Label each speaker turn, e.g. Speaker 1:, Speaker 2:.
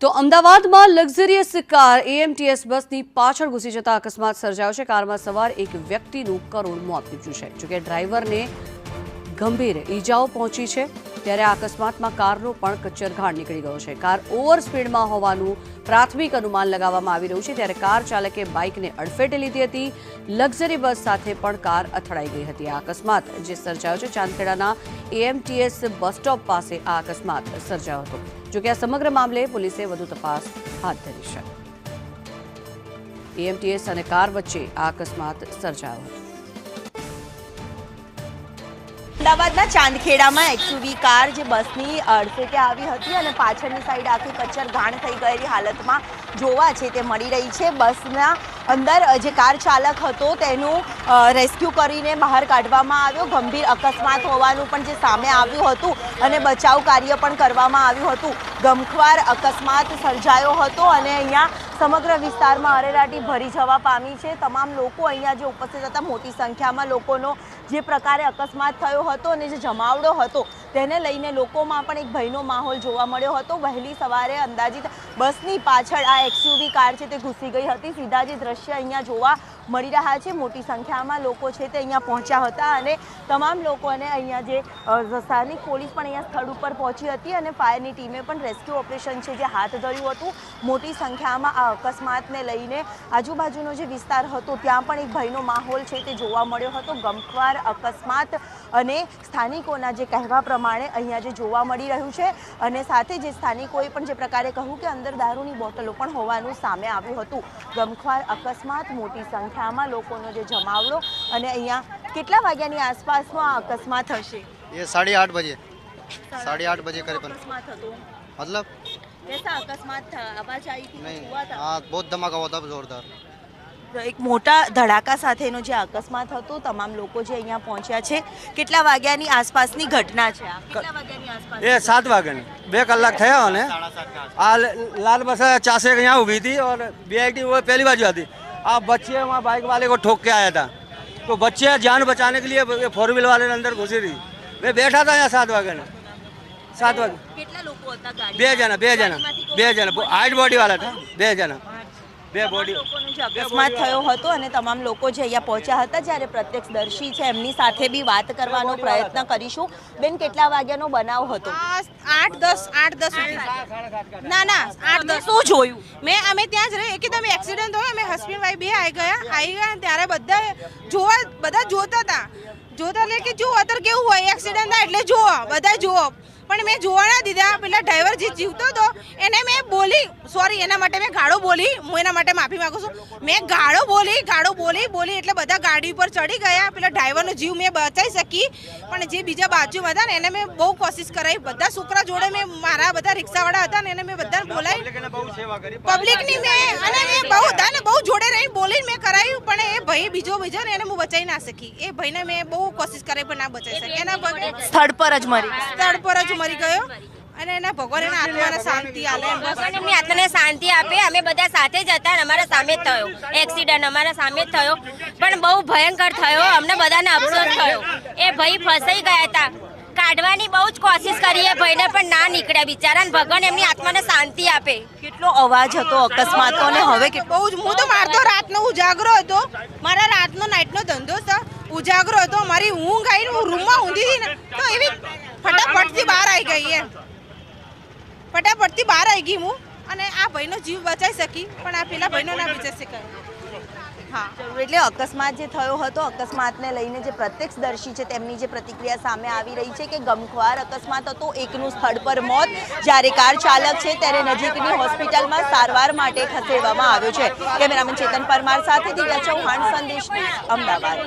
Speaker 1: તો અમદાવાદમાં luxurious car AMTS બસની પાછળ ઘૂસી જતા અકસ્માત સર્જાયો છે। કારમાં સવાર એક વ્યક્તિનું કરુણ મોત નીપજ્યું છે। જોકે ડ્રાઈવરને ગંભીર ઈજાઓ પહોંચી છે, ત્યારે આ અકસ્માતમાં કારનો પણ કચ્ચરઘાણ નીકળી ગયો છે। કાર ઓવર સ્પીડમાં હોવાનું પ્રાથમિક અનુમાન લગાવવામાં આવી રહ્યું છે, ત્યારે કાર ચાલકે બાઇકને અડફેટે લીધી હતી। લક્ઝરી બસ સાથે પણ કાર અથડાઈ ગઈ હતી। આ અકસ્માત જે સર્જાયો છે ચાંદખેડાના એએમટીએસ બસ સ્ટોપ પાસે આ અકસ્માત સર્જાયો હતો। જોકે આ સમગ્ર મામલે પોલીસે વધુ તપાસ હાથ ધરી છે। એએમટીએસ અને કાર વચ્ચે આ અકસ્માત સર્જાયો હતો।
Speaker 2: અમદાવાદના ચાંદખેડામાં એક્સયુવી કાર જે બસની અડફેટે આવી હતી અને પાછળની સાઈડ આખી કચ્ચરઘાણ થઈ ગયેલી હાલતમાં જોવા છે તે મળી રહી છે। બસના અંદર જે કાર ચાલક હતો તેનું રેસ્ક્યુ કરીને બહાર કાઢવામાં આવ્યો। ગંભીર અકસ્માત હોવાનું પણ જે સામે આવ્યું હતું અને બચાવ કાર્ય પણ કરવામાં આવ્યું હતું। ગમખ્વાર અકસ્માત સર્જાયો હતો અને અહીંયા સમગ્ર વિસ્તારમાં અરેરાટી ભરી જવા પામી છે। તમામ લોકો અહીંયા જે ઉપસ્થિત હતા, મોટી સંખ્યામાં લોકોનો જે પ્રકારે અકસ્માત થયો હતો અને જે જમાવડો હતો તેને લઈને લોકોમાં પણ એક ભયનો માહોલ જોવા મળ્યો હતો। વહેલી સવારે અંદાજિત બસની પાછળ આ એક્સયુવી કાર છે તે ઘૂસી ગઈ હતી। સીધા જે દ્રશ્ય અહીંયા જોવા મળી રહ્યા છે, મોટી સંખ્યામાં લોકો છે તે અહીંયા પહોંચ્યા હતા અને તમામ લોકોને અહીંયા જે સ્થાનિક પોલીસ પણ અહીંયા સ્થળ ઉપર પહોંચી હતી અને ફાયરની ટીમે પણ રેસ્ક્યુ ઓપરેશન છે જે હાથ ધર્યું હતું। મોટી સંખ્યામાં આ અકસ્માતને લઈને આજુબાજુનો જે વિસ્તાર હતો ત્યાં પણ એક ભયનો માહોલ છે તે જોવા મળ્યો હતો। ગમખ્વાર અકસ્માત અને સ્થાનિકોના જે કહેવા પ્રમાણે અહીંયા જે જોવા મળી રહ્યું છે અને સાથે જે સ્થાનિકોએ પણ જે પ્રકારે કહ્યું કે અંદર દારૂની બોટલો પણ હોવાનું સામે આવ્યું હતું। ગમખ્વાર અકસ્માત, મોટી સંખ્યામાં લોકોનો જે જમાવડો અને અહીંયા કેટલા વાગ્યાની આસપાસનો આ અકસ્માત હશે?
Speaker 3: ये 8:30 बजे 8:30 बजे करीबन।
Speaker 2: अकस्मात હતો
Speaker 3: मतलब
Speaker 2: कैसा अकस्मात था? आवाज आई थी?
Speaker 3: नहीं,
Speaker 2: हुआ था?
Speaker 3: हाँ बहुत धमाका हुआ था, जोरदार।
Speaker 2: એક મોટા ધડાકા સાથેનો જે અકસ્માત હતો, તમામ લોકો જે અહીંયા પહોંચ્યા છે। કેટલા વાગ્યાની આસપાસની ઘટના છે આ? કેટલા વાગ્યાની આસપાસ?
Speaker 4: ये 7 वागे 2 कलाक થયા અને આ लाल बस 4 से यहाँ उभी थी और बीआईटी वो पहली बार जो थी। आप बच्चे वहाँ बाइक वाले को ठोक के आया था, तो बच्चे जान बचाने के लिए 4 व्हीलर वाले अंदर घुसी रही। मैं बैठा था यहाँ 7 वागे 7 वागे।
Speaker 2: કેટલા લોકો હતા ગાડી?
Speaker 4: 2 જણા હાઈટ બોડી वाला था। 2 જણા 2 બોડી
Speaker 2: લોકોનો જે અકસ્માત થયો હતો અને તમામ લોકો જે અહીંયા પહોંચ્યા હતા, જ્યારે પ્રત્યક્ષદર્શી છે એમની સાથે બી વાત કરવાનો પ્રયત્ન કરીશું। બેન, કેટલા વાગ્યાનો બનાવ હતો?
Speaker 5: 8-10 ના 8-10
Speaker 2: શું જોયું?
Speaker 5: અમે ત્યાં જ રહી એકદમ એક્સિડન્ટ થયો। અમે હસબન્ડ વાઈફ બે આવી ગયા ત્યારે બધા જોતા હતા એટલે કે જુઓ અત્યારે કેવું હોય, એક્સિડન્ટ થાય એટલે જુઓ, બધા જુઓ, પણ મેં જોવા ના દીધા। પેલા ડ્રાઈવર જે જીવતો હતો એને મેં બોલી, સોરી એના માટે મેં ગાળો બોલી, હું એના માટે માફી માંગુ છું। મેં ગાળો બોલી એટલે બધા ગાડી ઉપર ચડી ગયા। પેલા ડ્રાઈવરનો જીવ મેં બચાવી શકી, પણ જે બીજા બાજુમાં હતા ને એને મેં બહુ કોશિશ કરાવી। બધા છોકરા જોડે મેં, મારા બધા રિક્ષાવાળા હતા ને એને મેં બધાને બોલાવી, પબ્લિકની મેં બહુ હતા ને બહુ જોડે રહી બોલીને મેં કરાવ્યું, પણ એ ભાઈ બીજો ને એને હું બચાવી ના શકી। એ ભાઈને મેં બહુ કોશિશ કરી પણ ના બચાવી શકી। એના પગલે
Speaker 2: સ્થળ પર જ મરી
Speaker 5: મરી ગયો અને એના ભગવાન એના આત્માને શાંતિ આલે,
Speaker 6: ભગવાન એમની આત્માને શાંતિ આપે। અમે બધા સાથે જ હતા અને અમારા સામે જ થયો એક્સિડન્ટ, અમારા સામે જ થયો, પણ બહુ ભયંકર થયો। અમને બધાને અફસોસ થયો। એ ભાઈ ફસાઈ ગયા હતા, કાઢવાની બહુ જ કોશિશ કરી એ ભાઈને, પણ ના નીકળ્યા બિચારાને। ભગવાન એમની આત્માને શાંતિ આપે।
Speaker 2: કેટલો અવાજ હતો અકસ્માતનો અને હવે
Speaker 5: બહુ જ, હું તો મારતો રાતનો ઉજાગરો હતો, મારા રાતનો નાઇટનો ધંધો છે, ઉજાગરો હતો, મારી ઊંઘ આવીને હું રૂમમાં ઊંઘી હતી ને તો એવી ફટાફટથી બહાર આવી ગઈ ફટાફટથી બહાર આવી ગઈ હું અને આ ભાઈનો જીવ બચાવી શકી, પણ આ પેલા ભાઈનો ના બચાવી શકાય। હા,
Speaker 2: એટલે અકસ્માત જે થયો હતો, અકસ્માતને લઈને જે પ્રત્યક્ષદર્શી છે તેમની જે પ્રતિક્રિયા સામે આવી રહી છે કે ગમખ્વાર અકસ્માત હતો, એકનું સ્થળ પર મોત, જ્યારે કાર ચાલક છે ત્યારે નજીકની હોસ્પિટલમાં સારવાર માટે ખસેડવામાં આવ્યો છે। કેમેરામેન ચેતન પરમાર સાથે દિવ્યા ચૌહાણ, સંદેશ ન્યૂઝ, અમદાવાદ।